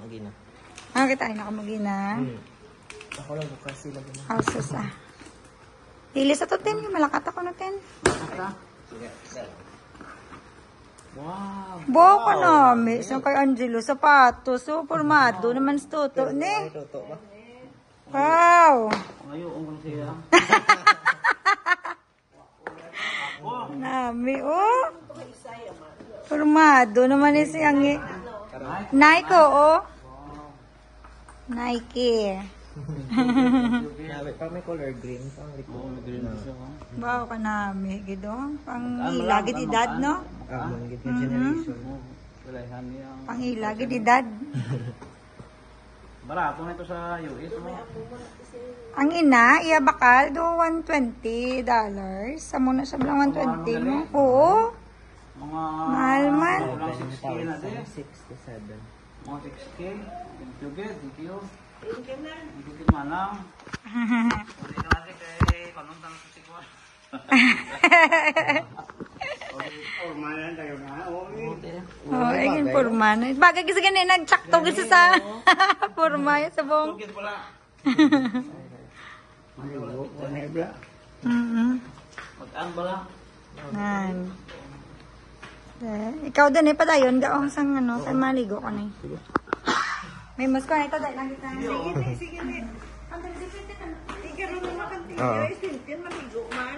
Magina. Ah, kita ay nakamagina. Ako lang bukas sila gina. Houses ah. Dili sa to, Ten. Malakat ako no, Ten. Sige. Wow. Buo ka namin. So, kay Angelo, sapatos. So, formado naman sa toto, ne? Toto ba? Wow. Ngayon, siya. Nami, oh. Formado naman ni siyang Nike, oh. Nike. Pag may color green, pang likod. Bao ka nami, gido. Pang ilagi di dad, no? Manggit yung generation. Pang ilagi di dad. Barato na ito sa US mo. Ang ina, iya bakal do $120. Sa muna sa bilang 120 mo. Oo. Mga... Mahal man. Mga 6K na din. 67. Mga 6K. Thank you, good. Thank you. Thank you, manang. Hindi ka natin kay Panong Tanong sa Sigwa. Oh, ayun porma na. Bagay kasi ganyan, nagtsakto kasi sa porma sa bong. Tugit pala. Mag-an pala. Nan. Ikaw din eh, padayon gaong sang ano, sa maligo ko na. May mas ko na ito dahil nakita. Sige. Ang dali dito. Ikaw rin naman kanti. Isilpin, maligo man.